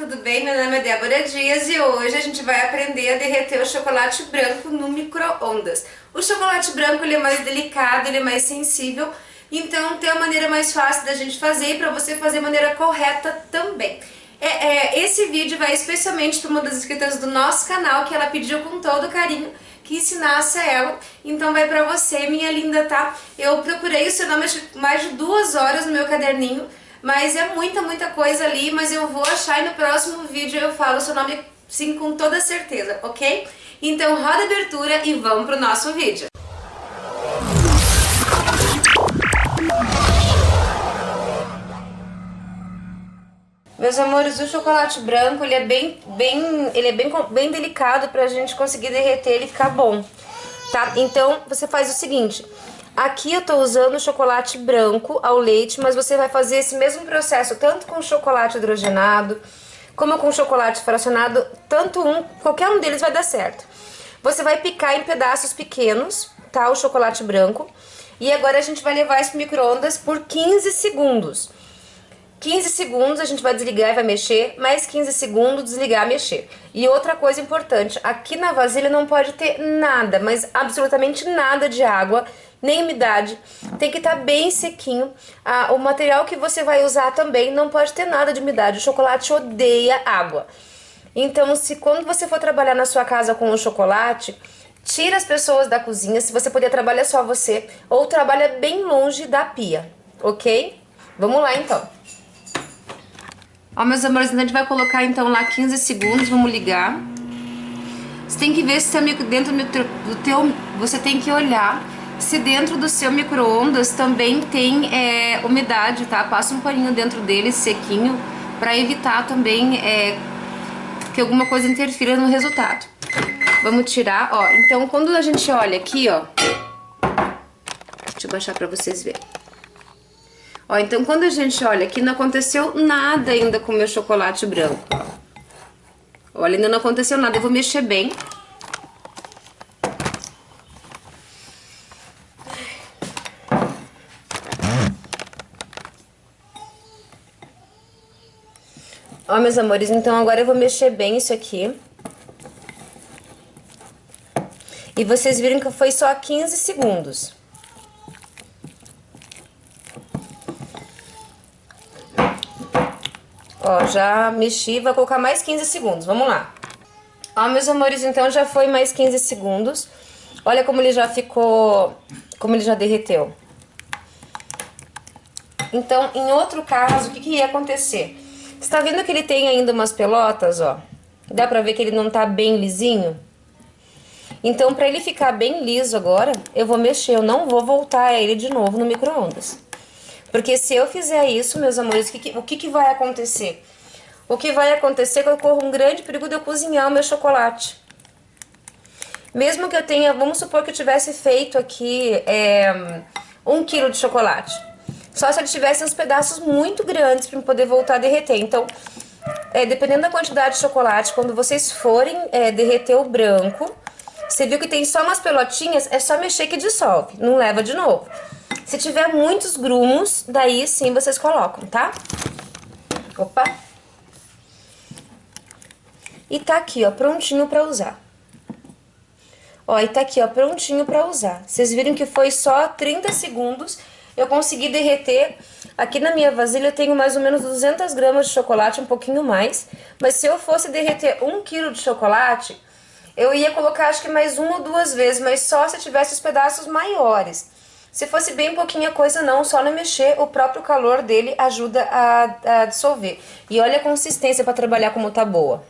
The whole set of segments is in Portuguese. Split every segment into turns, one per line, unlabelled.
tudo bem? Meu nome é Débora Dias e hoje a gente vai aprender a derreter o chocolate branco no micro-ondas. O chocolate branco ele é mais delicado, ele é mais sensível, então tem a maneira mais fácil da gente fazer e para você fazer a maneira correta também. Esse vídeo vai especialmente para uma das inscritas do nosso canal, que ela pediu com todo carinho que ensinasse a ela, então vai pra você, minha linda, tá? Eu procurei o seu nome mais de 2 horas no meu caderninho, mas é muita coisa ali, mas eu vou achar e no próximo vídeo eu falo o seu nome sim com toda certeza, ok? Então roda a abertura e vamos pro nosso vídeo. Meus amores, o chocolate branco ele é bem delicado pra gente conseguir derreter ele e ficar bom, tá? Então você faz o seguinte, aqui eu tô usando chocolate branco ao leite, mas você vai fazer esse mesmo processo tanto com chocolate hidrogenado como com chocolate fracionado, qualquer um deles vai dar certo. Você vai picar em pedaços pequenos, tá? O chocolate branco. E agora a gente vai levar isso pro micro-ondas por 15 segundos. 15 segundos a gente vai desligar e vai mexer, mais 15 segundos desligar e mexer. E outra coisa importante, aqui na vasilha não pode ter nada, mas absolutamente nada de água, nem umidade. Tem que estar bem sequinho. O material que você vai usar também não pode ter nada de umidade. O chocolate odeia água. Então, quando você for trabalhar na sua casa com o chocolate, tira as pessoas da cozinha, se você puder trabalhar só você, ou trabalha bem longe da pia, ok? Vamos lá então. Ó, meus amores, então a gente vai colocar então lá 15 segundos, vamos ligar. Você tem que ver se dentro do teu, você tem que olhar se dentro do seu micro-ondas também tem umidade, tá? Passa um paninho dentro dele, sequinho, pra evitar também que alguma coisa interfira no resultado. Vamos tirar, ó, então quando a gente olha aqui, ó, deixa eu baixar pra vocês verem. Ó, então quando a gente olha aqui, não aconteceu nada ainda com o meu chocolate branco. Olha, ainda não aconteceu nada, eu vou mexer bem. Ó, meus amores, então agora eu vou mexer bem isso aqui. E vocês viram que foi só 15 segundos. Ó, já mexi, vou colocar mais 15 segundos, vamos lá. Ó, meus amores, então já foi mais 15 segundos. Olha como ele já ficou, como ele já derreteu. Então, em outro caso, o que ia acontecer? Você tá vendo que ele tem ainda umas pelotas, ó? Dá pra ver que ele não tá bem lisinho? Então, pra ele ficar bem liso agora, eu vou mexer, eu não vou voltar ele de novo no micro-ondas. Porque se eu fizer isso, meus amores, o que vai acontecer? O que vai acontecer é que eu corro um grande perigo de eu cozinhar o meu chocolate. Mesmo que eu tenha, vamos supor que eu tivesse feito aqui 1 kg de chocolate. Só se ele tivesse uns pedaços muito grandes para poder voltar a derreter. Então, dependendo da quantidade de chocolate, quando vocês forem derreter o branco, você viu que tem só umas pelotinhas, é só mexer que dissolve, não leva de novo. Se tiver muitos grumos, daí sim vocês colocam, tá? Opa! E tá aqui, ó, prontinho pra usar. Ó, e tá aqui, ó, prontinho pra usar. Vocês viram que foi só 30 segundos, eu consegui derreter. Aqui na minha vasilha eu tenho mais ou menos 200 gramas de chocolate, um pouquinho mais. Mas se eu fosse derreter 1 kg de chocolate, eu ia colocar acho que mais 1 ou 2 vezes, mas só se tivesse os pedaços maiores. Se fosse bem pouquinha coisa não, só não mexer, o próprio calor dele ajuda a dissolver. E olha a consistência para trabalhar como tá boa.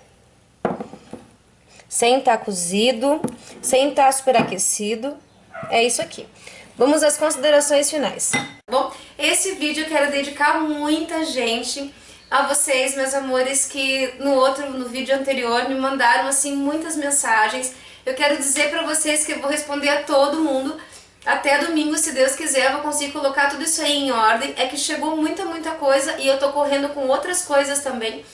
Sem estar cozido, sem estar superaquecido, é isso aqui. Vamos às considerações finais. Bom, esse vídeo eu quero dedicar muita gente a vocês, meus amores, que no vídeo anterior me mandaram assim muitas mensagens. Eu quero dizer para vocês que eu vou responder a todo mundo. Até domingo, se Deus quiser, eu vou conseguir colocar tudo isso aí em ordem. É que chegou muita coisa e eu tô correndo com outras coisas também.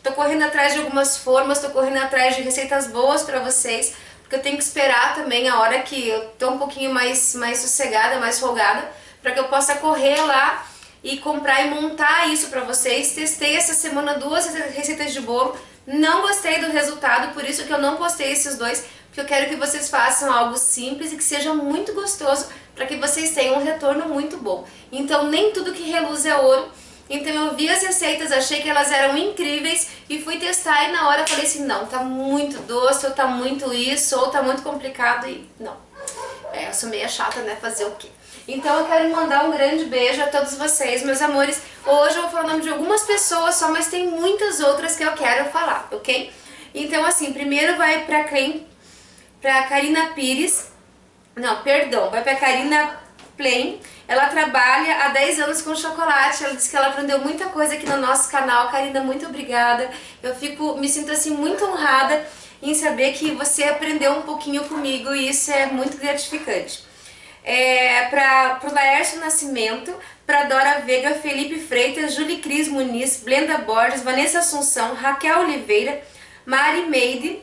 Tô correndo atrás de algumas formas, tô correndo atrás de receitas boas pra vocês, porque eu tenho que esperar também a hora que eu tô um pouquinho mais sossegada, mais folgada, pra que eu possa correr lá e comprar e montar isso pra vocês. Testei essa semana 2 receitas de bolo, não gostei do resultado, por isso que eu não postei esses 2, porque eu quero que vocês façam algo simples e que seja muito gostoso para que vocês tenham um retorno muito bom. Então nem tudo que reluz é ouro. Então eu vi as receitas, achei que elas eram incríveis e fui testar e na hora eu falei assim, não, tá muito doce, ou tá muito isso, ou tá muito complicado e não. Eu sou meio chata, né, fazer o quê? Então eu quero mandar um grande beijo a todos vocês, meus amores. Hoje eu vou falar o nome de algumas pessoas só, mas tem muitas outras que eu quero falar, ok? Então assim, primeiro vai pra quem? Pra Karina Pires, não, perdão, vai pra Karina Plain. Ela trabalha há 10 anos com chocolate, ela disse que ela aprendeu muita coisa aqui no nosso canal. Karina, muito obrigada. Eu me sinto assim muito honrada em saber que você aprendeu um pouquinho comigo e isso é muito gratificante. Para o Laércio Nascimento, para Dora Veiga, Felipe Freitas, Julie Cris Muniz, Blenda Borges, Vanessa Assunção, Raquel Oliveira, Mari Meide,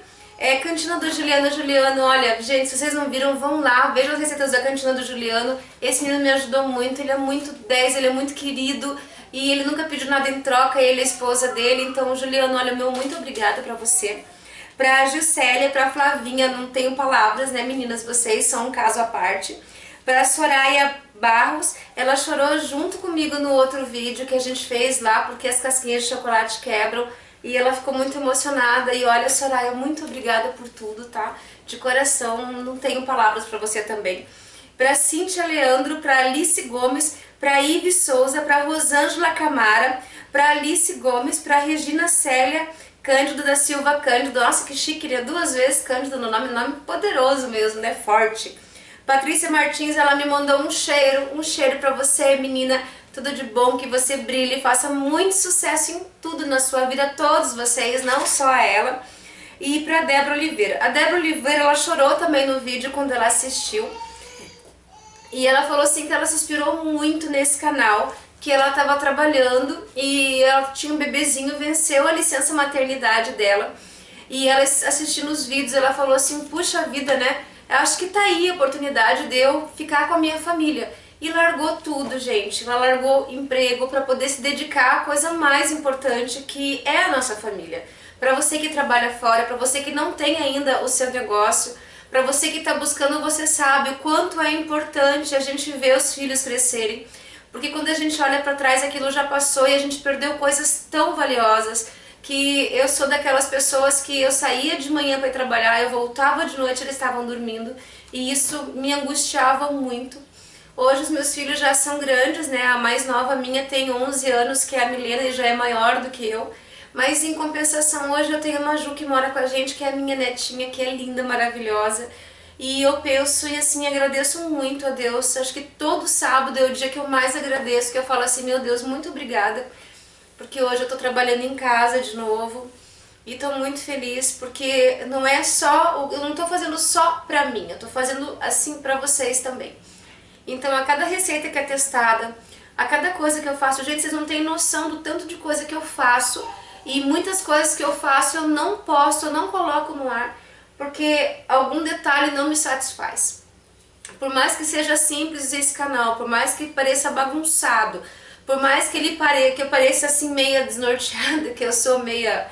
Cantina do Juliano. Juliano, olha, gente, se vocês não viram, vão lá, vejam as receitas da Cantina do Juliano. Esse menino me ajudou muito, ele é muito 10, ele é muito querido e ele nunca pediu nada em troca, ele é a esposa dele. Então, Juliano, olha, meu muito obrigada pra você. Pra Juscelia, pra Flavinha, não tenho palavras, né, meninas, vocês são um caso à parte. Pra Soraya Barros, ela chorou junto comigo no outro vídeo que a gente fez lá, porque as casquinhas de chocolate quebram. E ela ficou muito emocionada. E olha, Soraya, muito obrigada por tudo, tá? De coração, não tenho palavras pra você também. Pra Cíntia Leandro, pra Alice Gomes, pra Ives Souza, pra Rosângela Camara, pra Alice Gomes, pra Regina Célia Cândido da Silva Cândido. Nossa, que chique, queria 2 vezes Cândido no nome poderoso mesmo, né? Forte. Patrícia Martins, ela me mandou um cheiro pra você, menina. Tudo de bom, que você brilhe, faça muito sucesso em tudo na sua vida, todos vocês, não só ela. E pra Débora Oliveira. A Débora Oliveira, ela chorou também no vídeo quando ela assistiu. E ela falou assim que ela se inspirou muito nesse canal, que ela estava trabalhando e ela tinha um bebezinho, venceu a licença maternidade dela. E ela assistindo os vídeos, ela falou assim, puxa vida, né? Eu acho que tá aí a oportunidade de eu ficar com a minha família. E largou tudo, gente. Ela largou emprego para poder se dedicar à coisa mais importante, que é a nossa família. Para você que trabalha fora, para você que não tem ainda o seu negócio, para você que está buscando, você sabe o quanto é importante a gente ver os filhos crescerem. Porque quando a gente olha para trás, aquilo já passou e a gente perdeu coisas tão valiosas. Que eu sou daquelas pessoas que eu saía de manhã para ir trabalhar, eu voltava de noite, eles estavam dormindo, e isso me angustiava muito. Hoje os meus filhos já são grandes, né? A mais nova minha tem 11 anos, que é a Milena, e já é maior do que eu. Mas em compensação, hoje eu tenho a Maju que mora com a gente, que é a minha netinha, que é linda, maravilhosa. E eu penso e assim, agradeço muito a Deus. Acho que todo sábado é o dia que eu mais agradeço, que eu falo assim, meu Deus, muito obrigada. Porque hoje eu tô trabalhando em casa de novo e tô muito feliz porque não é só, eu não tô fazendo só pra mim, eu tô fazendo assim pra vocês também. Então a cada receita que é testada, a cada coisa que eu faço, gente, vocês não têm noção do tanto de coisa que eu faço e muitas coisas que eu faço eu não posto, eu não coloco no ar porque algum detalhe não me satisfaz. Por mais que seja simples esse canal, por mais que pareça bagunçado, por mais que que eu pareça assim meia desnorteada, que eu sou meia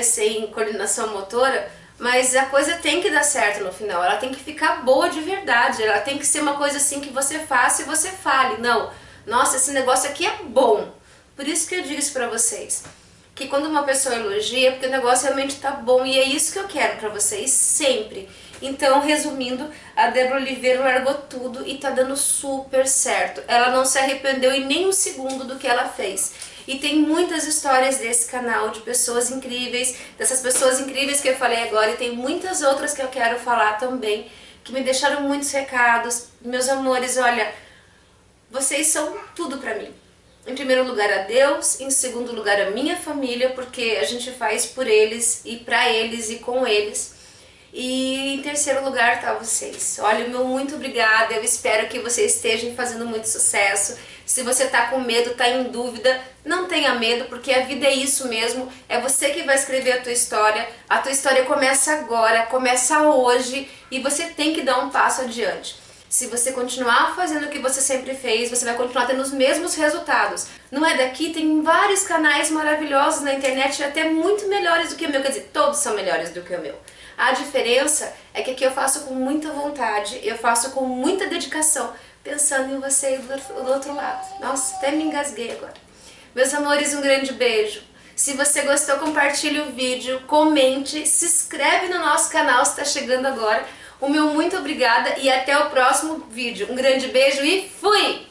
sem coordenação motora, mas a coisa tem que dar certo no final, ela tem que ficar boa de verdade, ela tem que ser uma coisa assim que você faça e você fale, não, nossa, esse negócio aqui é bom. Por isso que eu digo isso pra vocês, que quando uma pessoa elogia, é porque o negócio realmente tá bom e é isso que eu quero pra vocês, sempre. Então, resumindo, a Débora Oliveira largou tudo e tá dando super certo. Ela não se arrependeu em nem um segundo do que ela fez. E tem muitas histórias desse canal, de pessoas incríveis, dessas pessoas incríveis que eu falei agora, e tem muitas outras que eu quero falar também, que me deixaram muitos recados. Meus amores, olha, vocês são tudo pra mim. Em primeiro lugar a Deus, em segundo lugar a minha família, porque a gente faz por eles e pra eles e com eles. E em terceiro lugar tá vocês. Olha, meu muito obrigada, eu espero que vocês estejam fazendo muito sucesso. Se você tá com medo, tá em dúvida, não tenha medo, porque a vida é isso mesmo, é você que vai escrever a tua história começa agora, começa hoje, e você tem que dar um passo adiante. Se você continuar fazendo o que você sempre fez, você vai continuar tendo os mesmos resultados. Não é daqui, tem vários canais maravilhosos na internet, até muito melhores do que o meu, quer dizer, todos são melhores do que o meu. A diferença é que aqui eu faço com muita vontade, eu faço com muita dedicação, pensando em você do outro lado. Nossa, até me engasguei agora. Meus amores, um grande beijo. Se você gostou, compartilhe o vídeo, comente, se inscreve no nosso canal se está chegando agora. O meu muito obrigada e até o próximo vídeo. Um grande beijo e fui!